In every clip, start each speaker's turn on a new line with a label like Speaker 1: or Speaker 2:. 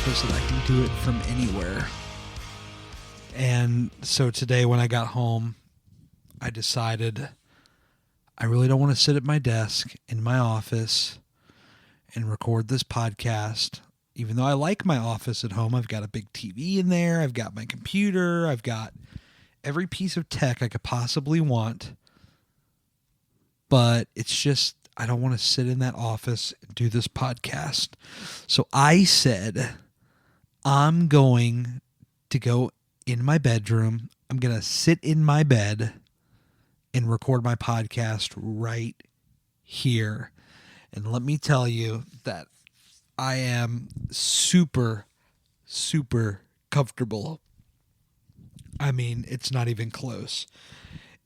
Speaker 1: office and I can do it from anywhere. And so today when I got home, I decided I really don't want to sit at my desk in my office and record this podcast. Even though I like my office at home, I've got a big TV in there. I've got my computer. I've got every piece of tech I could possibly want. But it's just, I don't want to sit in that office and do this podcast. So I said, I'm going to go in my bedroom. I'm going to sit in my bed and record my podcast right here. And let me tell you that I am super, super comfortable. I mean, it's not even close.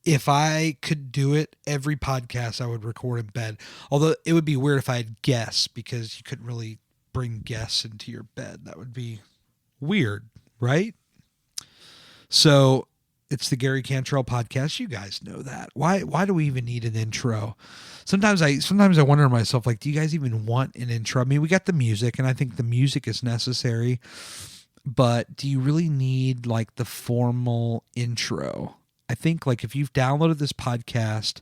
Speaker 1: If I could do it, every podcast I would record in bed. Although it would be weird if I had guests, because you couldn't really bring guests into your bed. That would be weird, right? So it's the Gary Cantrell podcast. You guys know that. Why do we even need an intro? Sometimes I wonder to myself, like, do you guys even want an intro? I mean, we got the music, and I think the music is necessary, but do you really need like the formal intro? I think, like, if you've downloaded this podcast,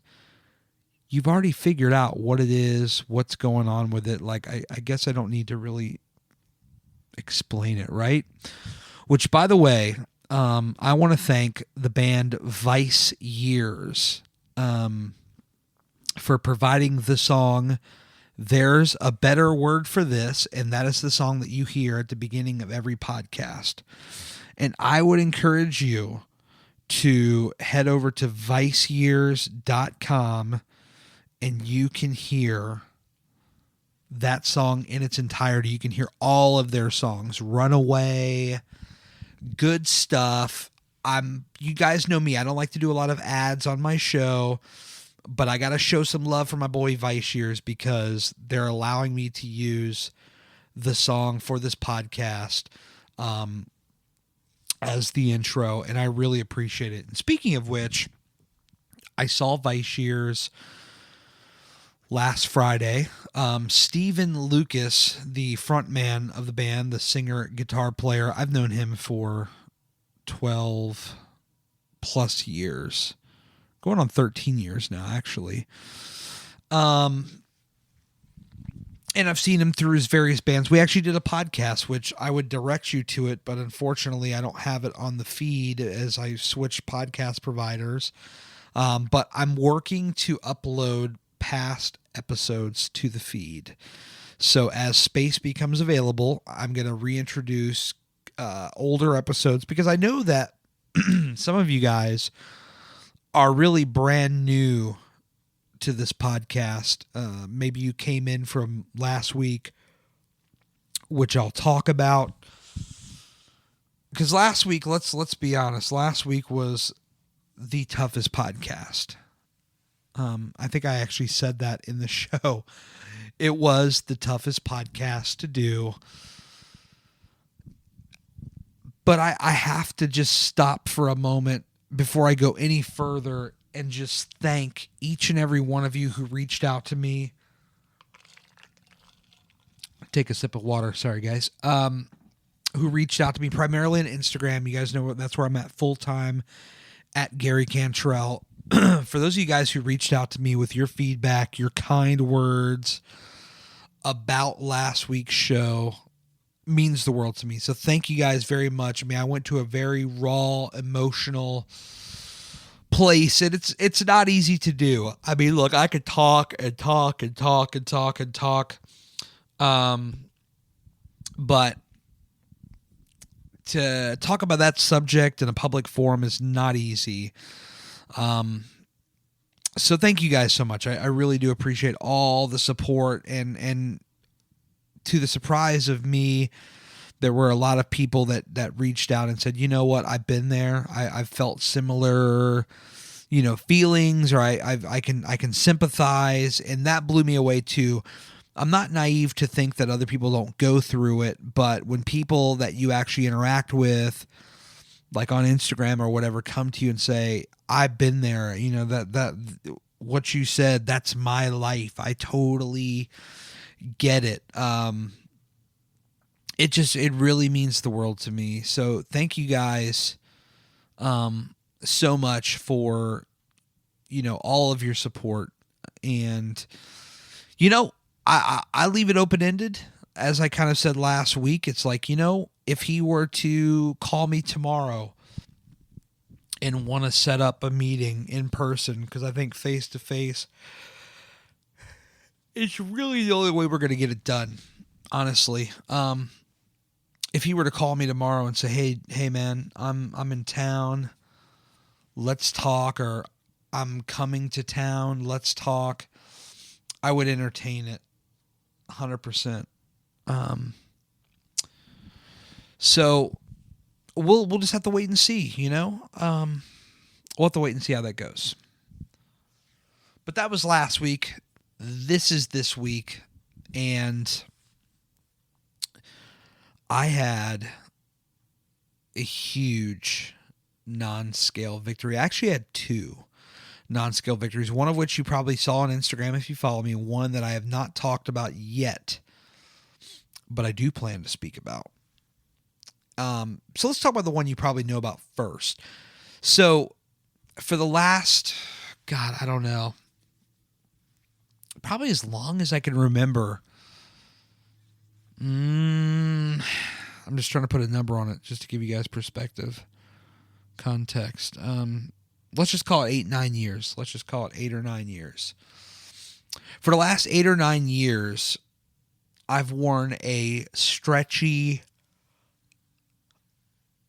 Speaker 1: you've already figured out what it is, what's going on with it. Like, I guess I don't need to really explain it, right? Which, by the way, I want to thank the band Vice Years for providing the song There's a Better Word for This, and that is the song that you hear at the beginning of every podcast. And I would encourage you to head over to viceyears.com and you can hear that song in its entirety. You can hear all of their songs. Runaway, Good Stuff. You guys know me. I don't like to do a lot of ads on my show, but I got to show some love for my boy Vice Years because they're allowing me to use the song for this podcast as the intro, and I really appreciate it. And speaking of which, I saw Vice Years last Friday. Steven Lucas, the front man of the band, the singer, guitar player, I've known him for 12 plus years. Going on 13 years now, actually. And I've seen him through his various bands. We actually did a podcast, which I would direct you to it, but unfortunately I don't have it on the feed as I switch podcast providers. But I'm working to upload past episodes to the feed. So as space becomes available, I'm going to reintroduce older episodes, because I know that some of you guys are really brand new to this podcast. Maybe you came in from last week, which I'll talk about. Because last week, let's be honest, last week was the toughest podcast. I think I actually said that in the show. It was the toughest podcast to do. But I have to just stop for a moment before I go any further and just thank each and every one of you who reached out to me. Take a sip of water. Sorry, guys. Who reached out to me primarily on Instagram. You guys know that's where I'm at full time, at Gary Cantrell. For those of you guys who reached out to me with your feedback, your kind words about last week's show, means the world to me. So thank you guys very much. I mean, I went to a very raw, emotional place, and it's not easy to do. I mean, look, I could talk and talk and talk and talk and talk, but to talk about that subject in a public forum is not easy. So thank you guys so much. I really do appreciate all the support, and to the surprise of me, there were a lot of people that reached out and said, you know what, I've been there. I've felt similar, feelings, or I can sympathize. And that blew me away too. I'm not naive to think that other people don't go through it, but when people that you actually interact with, like on Instagram or whatever, come to you and say, I've been there, that what you said, that's my life. I totally get it. it really means the world to me. So thank you guys so much for, all of your support. And, I leave it open ended. As I kind of said last week, it's like, if he were to call me tomorrow and want to set up a meeting in person, because I think face to face, it's really the only way we're going to get it done, honestly. If he were to call me tomorrow and say, hey man, I'm in town, let's talk, or I'm coming to town, let's talk, I would entertain it 100%. So we'll just have to wait and see, we'll have to wait and see how that goes. But that was last week. This is this week, and I had a huge non-scale victory. I actually had two non-scale victories, one of which you probably saw on Instagram if you follow me, one that I have not talked about yet, but I do plan to speak about. So let's talk about the one you probably know about first. So for the last, God, I don't know, probably as long as I can remember, I'm just trying to put a number on it just to give you guys perspective, context. Let's just call it 8-9 years. Let's just call it 8 or 9 years. For the last 8 or 9 years, I've worn a stretchy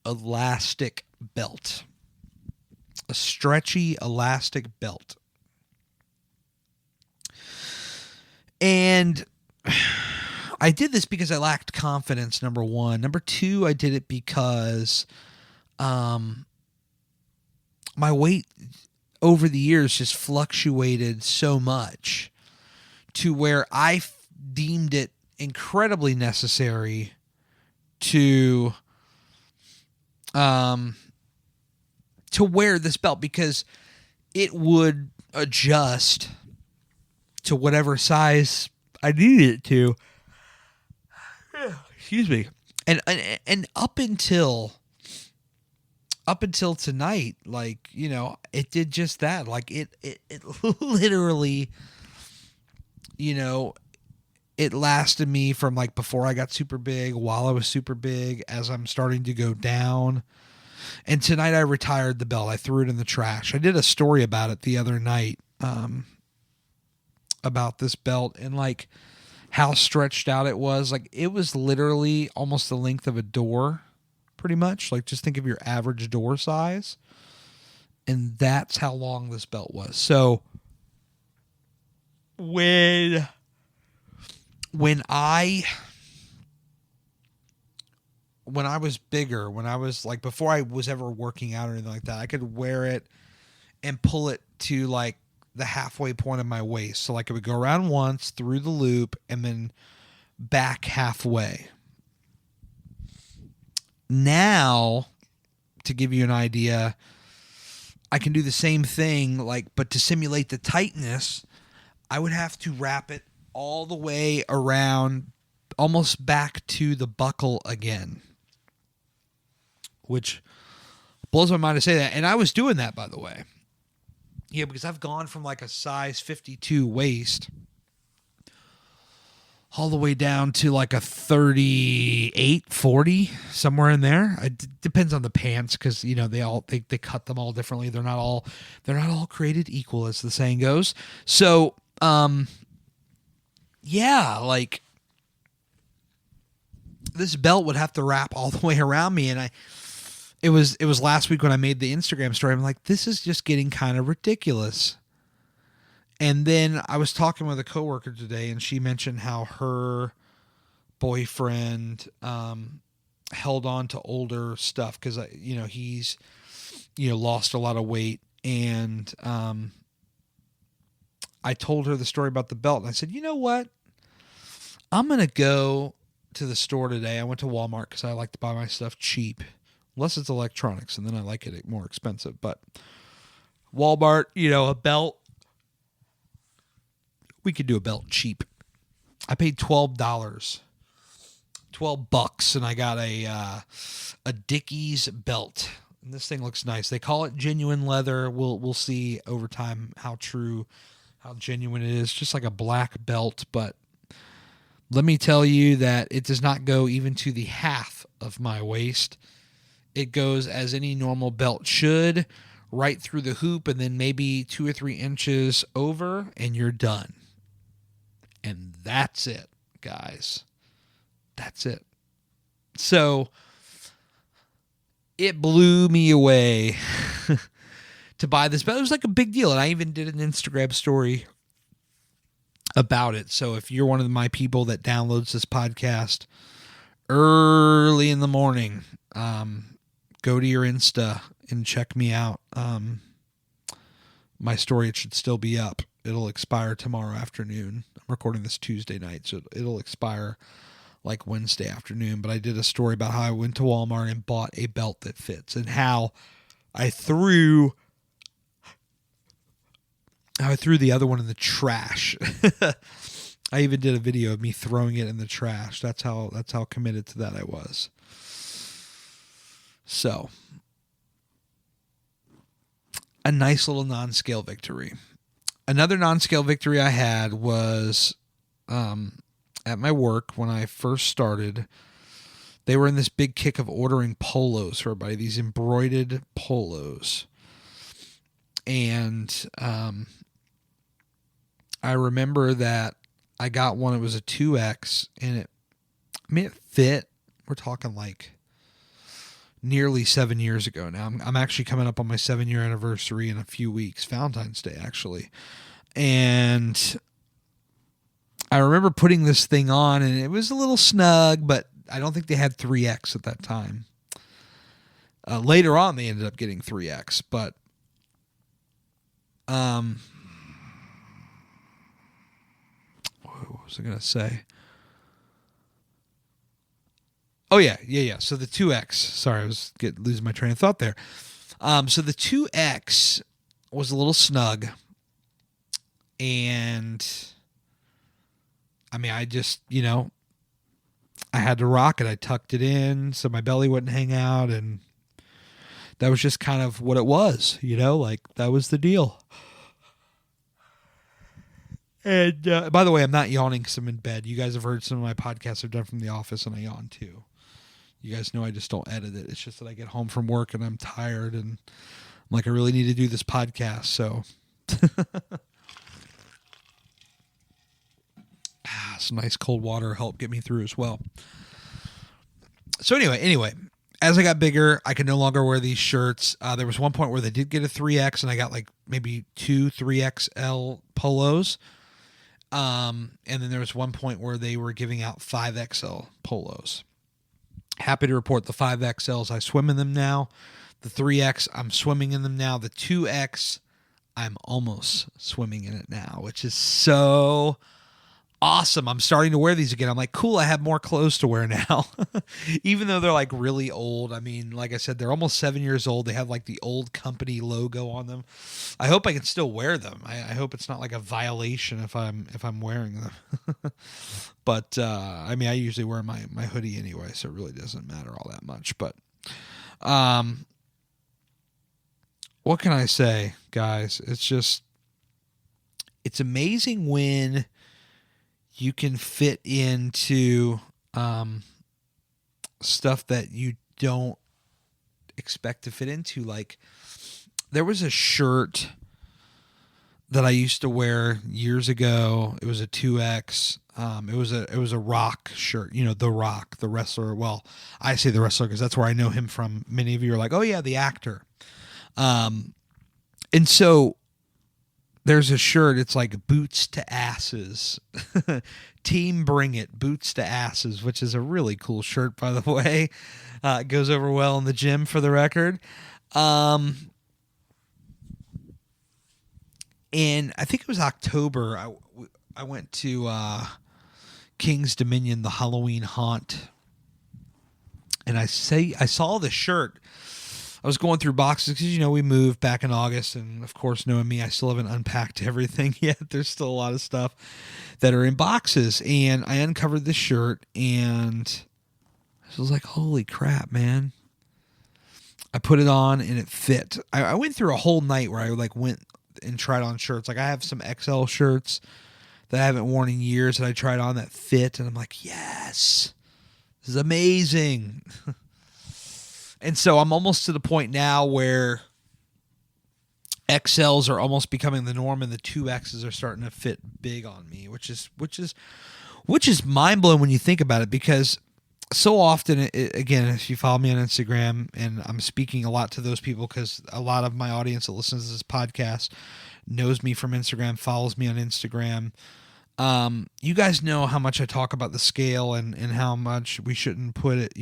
Speaker 1: elastic belt. A stretchy elastic belt. And I did this because I lacked confidence, number one. Number two, I did it because my weight over the years just fluctuated so much to where I deemed it incredibly necessary to wear this belt because it would adjust to whatever size I needed it to. Excuse me. And up until tonight, like, it did just that. Like it literally, it lasted me from like before I got super big, while I was super big, as I'm starting to go down. And tonight I retired the belt. I threw it in the trash. I did a story about it the other night, about this belt and like how stretched out it was. Like it was literally almost the length of a door, pretty much. Like just think of your average door size. And that's how long this belt was. So when I was bigger, when I was like, before I was ever working out or anything like that, I could wear it and pull it to like the halfway point of my waist. So like it would go around once through the loop and then back halfway. Now, to give you an idea, I can do the same thing, like, but to simulate the tightness, I would have to wrap it all the way around, almost back to the buckle again, which blows my mind to say that. And I was doing that, by the way. Yeah, because I've gone from like a size 52 waist all the way down to like a 38, 40, somewhere in there. It depends on the pants because, they cut them all differently. They're not all created equal, as the saying goes. So, yeah, like this belt would have to wrap all the way around me. And it was last week when I made the Instagram story. I'm like, this is just getting kind of ridiculous. And then I was talking with a coworker today, and she mentioned how her boyfriend held on to older stuff because he's lost a lot of weight. And I told her the story about the belt, and I said, you know what? I'm gonna go to the store today. I went to Walmart because I like to buy my stuff cheap, unless it's electronics, and then I like it more expensive. But Walmart, a belt. We could do a belt cheap. I paid $12 $12, and I got a Dickies belt. And this thing looks nice. They call it genuine leather. We'll see over time how genuine it is. Just like a black belt, but let me tell you that it does not go even to the half of my waist. It goes as any normal belt should, right through the hoop, and then maybe 2 or 3 inches over, and you're done. And that's it, guys. That's it. So it blew me away to buy this belt. It was like a big deal, and I even did an Instagram story about it. So if you're one of my people that downloads this podcast early in the morning, go to your Insta and check me out. My story, it should still be up. It'll expire tomorrow afternoon. I'm recording this Tuesday night, so it'll expire like Wednesday afternoon. But I did a story about how I went to Walmart and bought a belt that fits, and how I threw the other one in the trash. I even did a video of me throwing it in the trash. That's how committed to that I was. So, a nice little non-scale victory. Another non-scale victory I had was at my work when I first started. They were in this big kick of ordering polos for everybody, these embroidered polos. And I remember that I got one. It was a 2X, and it fit. We're talking like nearly 7 years ago now. I'm actually coming up on my 7-year anniversary in a few weeks, Valentine's Day, actually. And I remember putting this thing on, and it was a little snug, but I don't think they had 3X at that time. Later on, they ended up getting 3X, but what was I going to say? Oh, yeah. So the 2X. Sorry, I was losing my train of thought there. So the 2X was a little snug. And, I mean, I just, I had to rock it. I tucked it in so my belly wouldn't hang out. And that was just kind of what it was, like that was the deal. And by the way, I'm not yawning because I'm in bed. You guys have heard some of my podcasts I've done from the office, and I yawn too. You guys know I just don't edit it. It's just that I get home from work and I'm tired, and I'm like, I really need to do this podcast. So some nice cold water helped get me through as well. So anyway, as I got bigger, I could no longer wear these shirts. There was one point where they did get a 3X, and I got like maybe 2 3XL polos. And then there was one point where they were giving out 5XL polos. Happy to report the 5XLs, I swim in them now. The 3X, I'm swimming in them now. The 2X, I'm almost swimming in it now, which is so awesome. I'm starting to wear these again. I'm like, cool, I have more clothes to wear now. Even though they're like really old. I mean, like I said, they're almost 7 years old. They have like the old company logo on them. I hope I can still wear them. I hope it's not like a violation if I'm wearing them. But I mean, I usually wear my hoodie anyway, so it really doesn't matter all that much. But what can I say, guys? It's amazing when you can fit into stuff that you don't expect to fit into. Like, there was a shirt that I used to wear years ago. It was a 2X. It was a Rock shirt. The Rock, the wrestler. Well, I say the wrestler because that's where I know him from. Many of you are like, oh yeah, the actor. And so there's a shirt, it's like boots to asses. Team Bring It, boots to asses, which is a really cool shirt, by the way. It goes over well in the gym, for the record. And I think it was October. I went to King's Dominion, the Halloween haunt. And I saw the shirt. I was going through boxes because, we moved back in August. And, of course, knowing me, I still haven't unpacked everything yet. There's still a lot of stuff that are in boxes. And I uncovered this shirt, and So I was like, holy crap, man. I put it on and it fit. I went through a whole night where I like went and tried on shirts. Like I have some XL shirts that I haven't worn in years that I tried on that fit. And I'm like, yes, this is amazing. And so I'm almost to the point now where XLs are almost becoming the norm and the 2Xs are starting to fit big on me, which is mind blowing when you think about it, because so often, again, if you follow me on Instagram, and I'm speaking a lot to those people because a lot of my audience that listens to this podcast knows me from Instagram, follows me on Instagram. You guys know how much I talk about the scale and how much we shouldn't put it,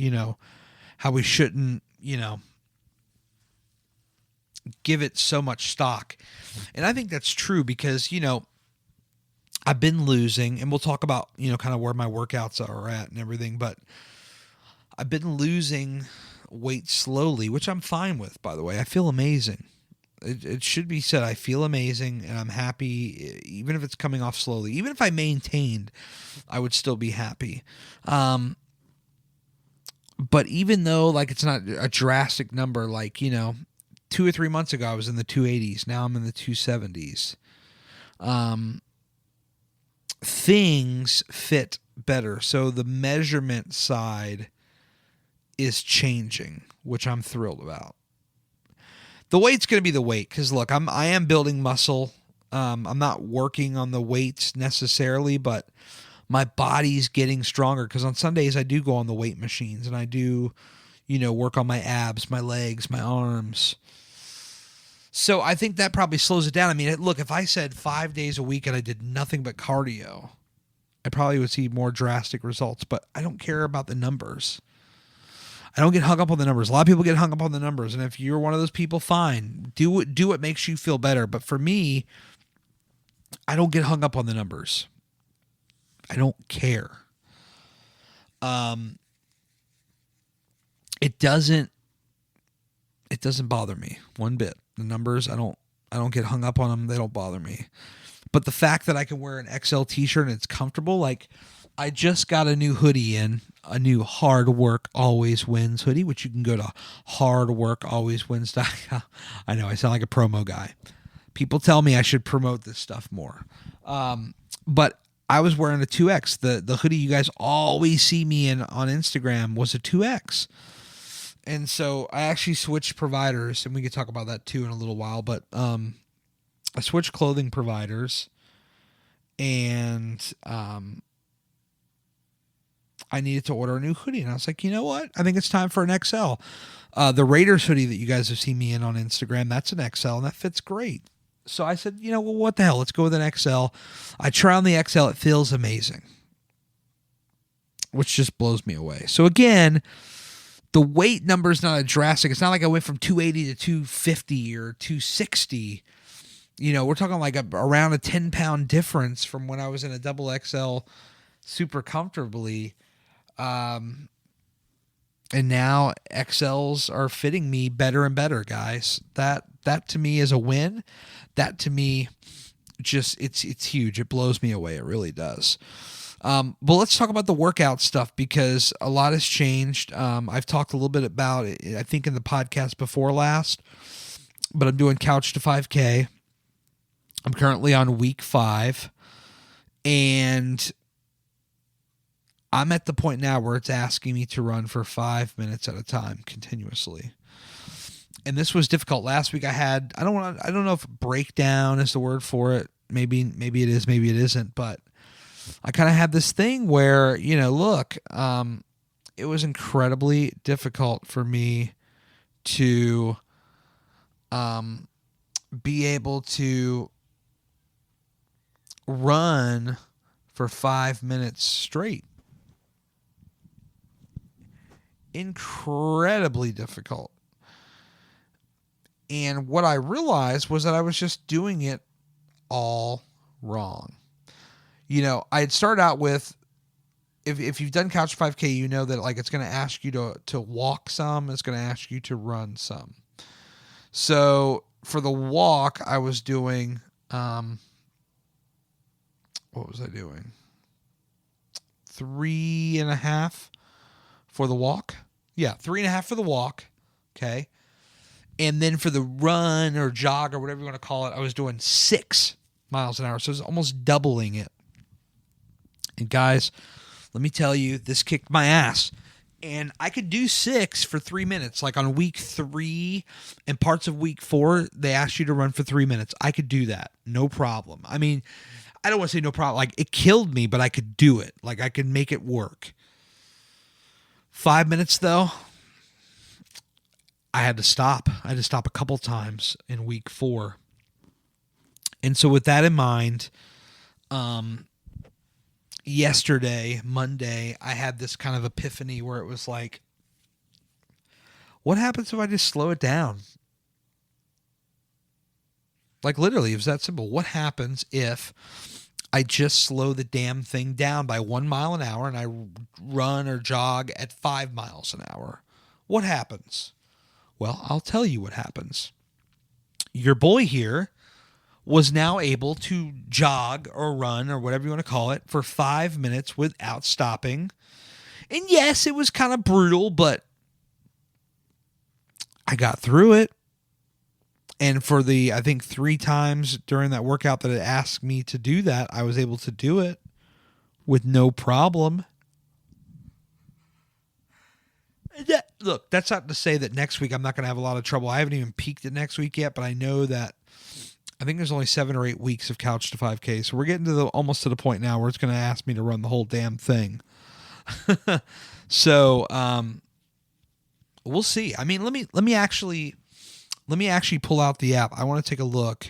Speaker 1: how we shouldn't, give it so much stock. And I think that's true because, I've been losing, and we'll talk about, kind of where my workouts are at and everything, but I've been losing weight slowly, which I'm fine with, by the way. I feel amazing. It should be said, I feel amazing, and I'm happy, even if it's coming off slowly. Even if I maintained, I would still be happy. But even though, like, it's not a drastic number, like, 2 or 3 months ago, I was in the 280s. Now I'm in the 270s. Things fit better. So the measurement side is changing, which I'm thrilled about. The weight's going to be the weight, because look, I am building muscle. I'm not working on the weights necessarily, but my body's getting stronger, because on Sundays I do go on the weight machines and I do, work on my abs, my legs, my arms. So I think that probably slows it down. I mean, look, if I said 5 days a week and I did nothing but cardio, I probably would see more drastic results, but I don't care about the numbers. I don't get hung up on the numbers. A lot of people get hung up on the numbers, and if you're one of those people, fine. Do what makes you feel better. But for me, I don't get hung up on the numbers. I don't care. It doesn't bother me one bit. The numbers, I don't get hung up on them. They don't bother me. But the fact that I can wear an XL t-shirt and it's comfortable, like I just got a new hoodie in, a new Hard Work Always Wins hoodie, which you can go to hardworkalwayswins.com. I know I sound like a promo guy. People tell me I should promote this stuff more. But I was wearing a 2X. The hoodie you guys always see me in on Instagram was a 2X. And so I actually switched providers, and we could talk about that too in a little while, but I switched clothing providers, and I needed to order a new hoodie. And I was like, you know what? I think it's time for an XL. The Raiders hoodie that you guys have seen me in on Instagram, that's an XL, and that fits great. So I said, well, what the hell? Let's go with an XL. I try on the XL. It feels amazing, which just blows me away. So again, the weight number is not a drastic. It's not like I went from 280 to 250 or 260. We're talking like around a 10-pound difference from when I was in a double XL super comfortably. And now XLs are fitting me better and better, guys. That to me is a win. That to me, just it's huge. It blows me away. It really does. But let's talk about the workout stuff, because a lot has changed. I've talked a little bit about it, I think, in the podcast before last, but I'm doing Couch to 5K. I'm currently on week 5, and I'm at the point now where it's asking me to run for 5 minutes at a time continuously. And this was difficult. Last week I don't know if breakdown is the word for it. Maybe it is, maybe it isn't, but I kind of had this thing where, look, it was incredibly difficult for me to be able to run for 5 minutes straight. Incredibly difficult. And what I realized was that I was just doing it all wrong. I had started out with, if you've done Couch 5K, you know that like it's going to ask you to walk some, it's going to ask you to run some. So for the walk, I was doing, what was I doing? 3.5 for the walk. Yeah, 3.5 for the walk. Okay. And then for the run or jog or whatever you want to call it, I was doing 6 miles an hour. So it was almost doubling it. And guys, let me tell you, this kicked my ass. And I could do 6 for 3 minutes. Like on week 3 and parts of week 4, they asked you to run for 3 minutes. I could do that. No problem. I mean, I don't want to say no problem. Like, it killed me, but I could do it. Like, I could make it work. 5 minutes, though, I had to stop. I had to stop a couple times in week 4. And so with that in mind, yesterday, Monday, I had this kind of epiphany where it was like, what happens if I just slow it down? Like, literally, it was that simple. What happens if I just slow the damn thing down by 1 mile an hour and I run or jog at 5 miles an hour? What happens? Well, I'll tell you what happens. Your boy here was now able to jog or run or whatever you want to call it for 5 minutes without stopping. And yes, it was kind of brutal, but I got through it. And for the, I think 3 times during that workout that it asked me to do that, I was able to do it with no problem. Look, that's not to say that next week I'm not going to have a lot of trouble. I haven't even peaked at next week yet, but I know that I think there's only 7 or 8 weeks of Couch to 5K. So we're getting to almost to the point now where it's going to ask me to run the whole damn thing. So, we'll see. I mean, let me actually pull out the app. I want to take a look.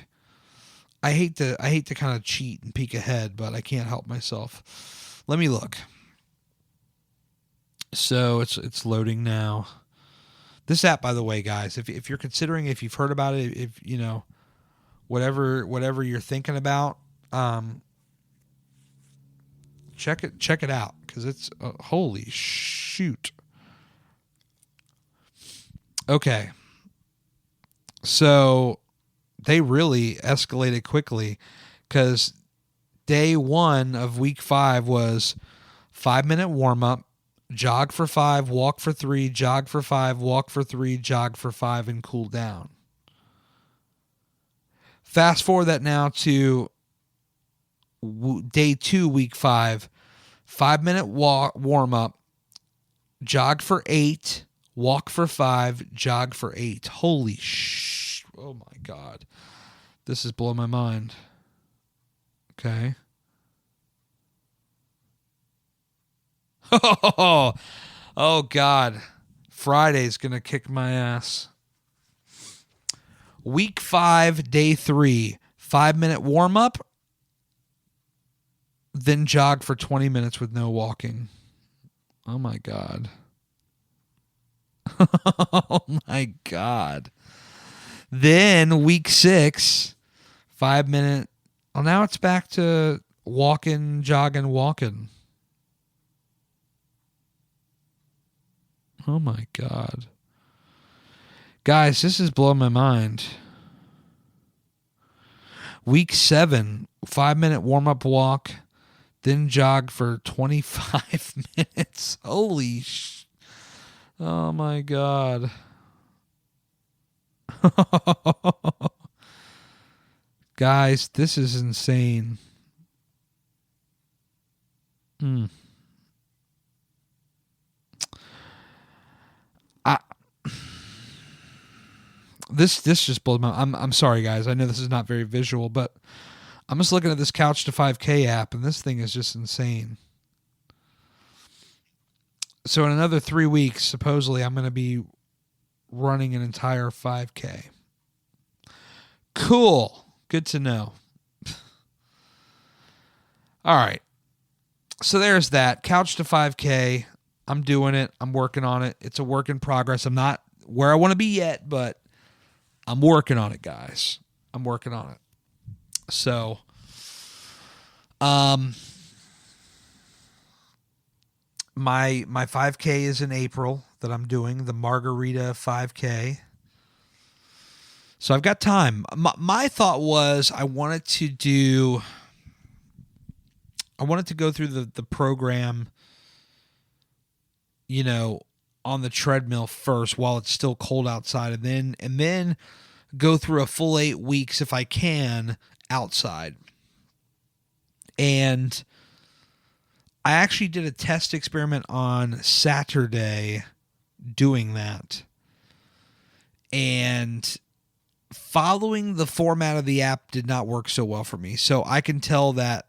Speaker 1: I hate to kind of cheat and peek ahead, but I can't help myself. Let me look. So it's loading now. This app, by the way, guys, if you're considering, if you've heard about it, if you know, whatever you're thinking about, check it out, because it's holy shoot. Okay. So they really escalated quickly, because day 1 of week 5 was 5-minute warm up, jog for 5, walk for 3, jog for 5, walk for 3, jog for 5, and cool down. Fast forward that now to day 2, week 5, 5-minute warm up, jog for 8, walk for 5, jog for 8. Holy oh my God. This is blowing my mind. Okay. Oh God. Friday's going to kick my ass. Week 5, day 3, 5-minute warm up, then jog for 20 minutes with no walking. Oh my God. Oh my God. Then week 6, 5-minute. Well, now it's back to walking, jogging, walking. Oh my God. Guys, this is blowing my mind. Week 7, 5-minute warm-up walk, then jog for 25 minutes. Holy oh my God. Guys, this is insane. This just blows my. I'm sorry, guys. I know this is not very visual, but I'm just looking at this Couch to 5K app, and this thing is just insane. So in another 3 weeks, supposedly, I'm going to be running an entire 5K. Cool. Good to know. All right. So there's that. Couch to 5K. I'm doing it. I'm working on it. It's a work in progress. I'm not where I want to be yet, but I'm working on it, guys. I'm working on it. So, my 5K is in April that I'm doing, the Margarita 5K. So I've got time. My thought was I wanted to go through the program you know, on the treadmill first while it's still cold outside, and then go through a full 8 weeks if I can outside. And I actually did a test experiment on Saturday doing that. And following the format of the app did not work so well for me. So I can tell that,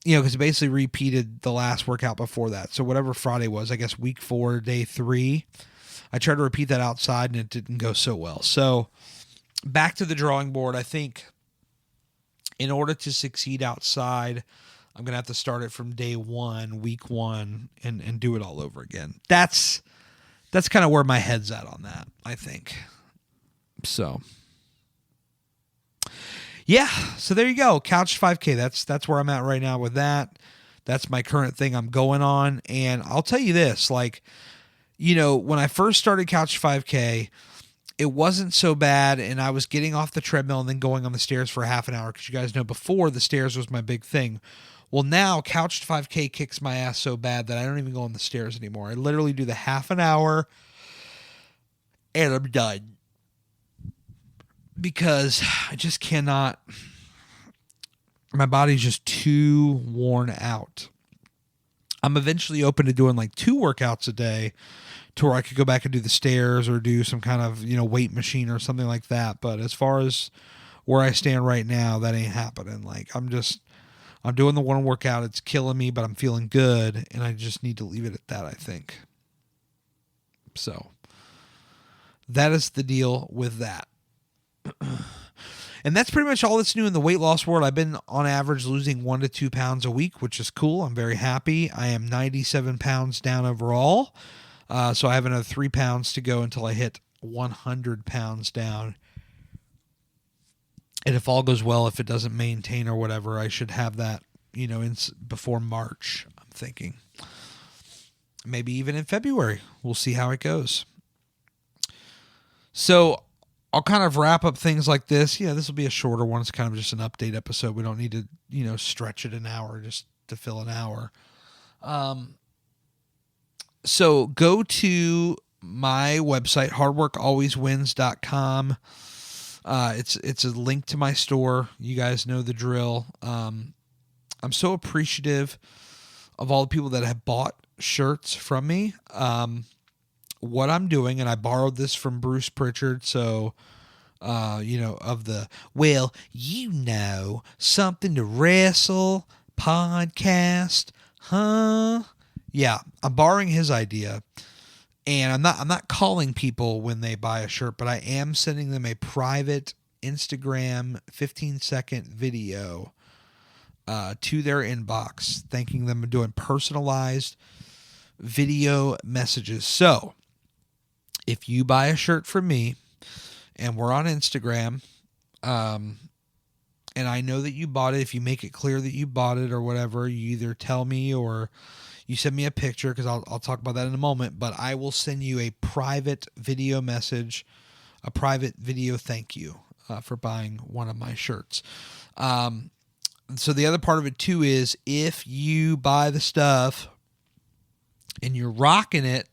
Speaker 1: because it basically repeated the last workout before that. So whatever Friday was, I guess week 4, day 3, I tried to repeat that outside and it didn't go so well. So back to the drawing board. I think in order to succeed outside, I'm going to have to start it from day 1, week 1, and do it all over again. That's kind of where my head's at on that, I think. So yeah, so there you go. Couch 5K. That's where I'm at right now with that. That's my current thing I'm going on. And I'll tell you this, when I first started Couch 5K, it wasn't so bad, and I was getting off the treadmill and then going on the stairs for half an hour, because you guys know before the stairs was my big thing. Well, now Couch 5K kicks my ass so bad that I don't even go on the stairs anymore. I literally do the half an hour and I'm done. Because I just cannot, my body's just too worn out. I'm eventually open to doing like 2 workouts a day to where I could go back and do the stairs or do some kind of, weight machine or something like that. But as far as where I stand right now, that ain't happening. Like I'm doing the one workout. It's killing me, but I'm feeling good. And I just need to leave it at that, I think. So that is the deal with that. And that's pretty much all that's new in the weight loss world. I've been on average losing 1 to 2 pounds a week, which is cool. I'm very happy. I am 97 pounds down overall. So I have another 3 pounds to go until I hit 100 pounds down. And if all goes well, if it doesn't maintain or whatever, I should have that, before March, I'm thinking. Maybe even in February. We'll see how it goes. So I'll kind of wrap up things like this. Yeah, this will be a shorter one. It's kind of just an update episode. We don't need to, stretch it an hour just to fill an hour. So go to my website, hardworkalwayswins.com. It's a link to my store. You guys know the drill. I'm so appreciative of all the people that have bought shirts from me. What I'm doing, and I borrowed this from Bruce Pritchard, so, of the, something to wrestle podcast, huh? Yeah, I'm borrowing his idea, and I'm not calling people when they buy a shirt, but I am sending them a private Instagram 15-second video to their inbox, thanking them and doing personalized video messages. So if you buy a shirt from me and we're on Instagram, and I know that you bought it, if you make it clear that you bought it or whatever, you either tell me or you send me a picture, because I'll talk about that in a moment, but I will send you a private video message, a private video thank you for buying one of my shirts. So the other part of it too is, if you buy the stuff and you're rocking it,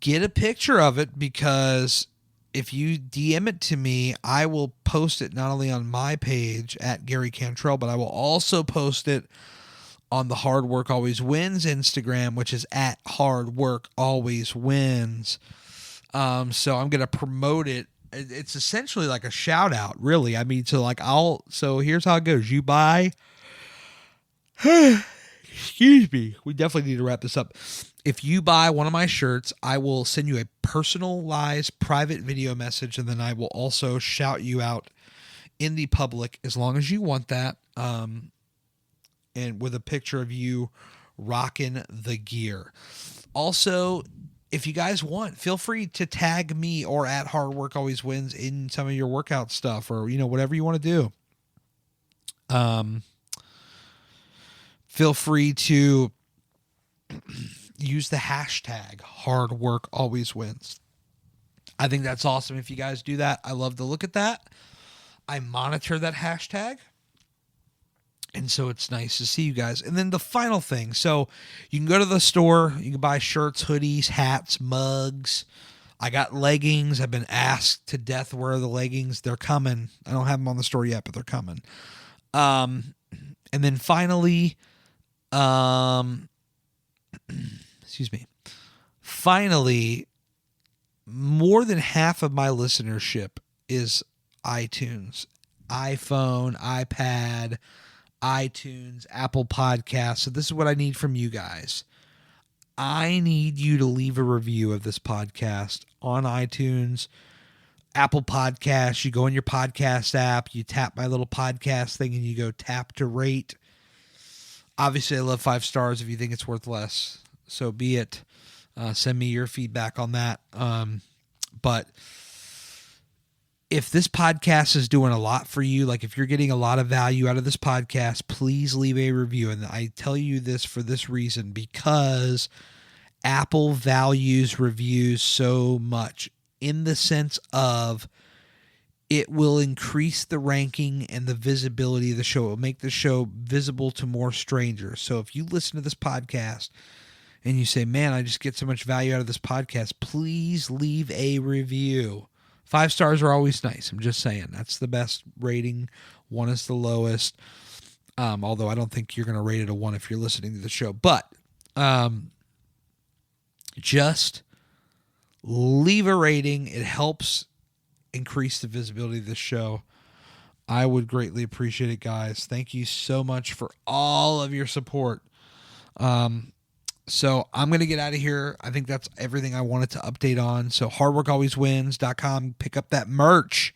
Speaker 1: get a picture of it, because if you DM it to me, I will post it not only on my page at Gary Cantrell, but I will also post it on the Hard Work Always Wins Instagram, which is at Hard Work Always Wins. So I'm going to promote it. It's essentially like a shout out, really. I mean, so here's how it goes. You buy, excuse me, we definitely need to wrap this up. If you buy one of my shirts, I will send you a personalized private video message, and then I will also shout you out in the public, as long as you want that, and with a picture of you rocking the gear. Also, if you guys want, feel free to tag me or at Hard Work Always Wins in some of your workout stuff, or whatever you want to do. Feel free to use the hashtag Hard Work Always Wins. I think that's awesome if you guys do that. I love to look at that. I monitor that hashtag. And so it's nice to see you guys. And then the final thing. So you can go to the store. You can buy shirts, hoodies, hats, mugs. I got leggings. I've been asked to death where are the leggings. They're coming. I don't have them on the store yet, but they're coming. And then finally, excuse me. Finally, more than half of my listenership is iTunes, iPhone, iPad, iTunes, Apple Podcasts. So this is what I need from you guys. I need you to leave a review of this podcast on iTunes, Apple Podcasts. You go in your podcast app, you tap my little podcast thing, and you go tap to rate. Obviously, I love 5 stars. If you think it's worth less, so be it. Send me your feedback on that. But if this podcast is doing a lot for you, like if you're getting a lot of value out of this podcast, please leave a review. And I tell you this for this reason, because Apple values reviews so much, in the sense of it will increase the ranking and the visibility of the show. It will make the show visible to more strangers. So if you listen to this podcast and you say, man, I just get so much value out of this podcast, please leave a review. 5 stars are always nice. I'm just saying. That's the best rating. 1 is the lowest. Although I don't think you're going to rate it a 1 if you're listening to the show. But just leave a rating. It helps increase the visibility of this show. I would greatly appreciate it, guys. Thank you so much for all of your support. So I'm going to get out of here. I think that's everything I wanted to update on. So hardworkalwayswins.com. Pick up that merch.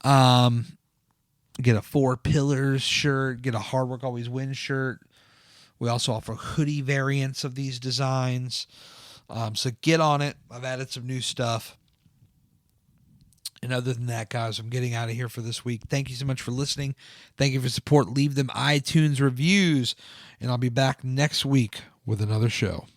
Speaker 1: Get a 4 Pillars shirt. Get a Hard Work Always Wins shirt. We also offer hoodie variants of these designs. So get on it. I've added some new stuff. And other than that, guys, I'm getting out of here for this week. Thank you so much for listening. Thank you for support. Leave them iTunes reviews. And I'll be back next week with another show.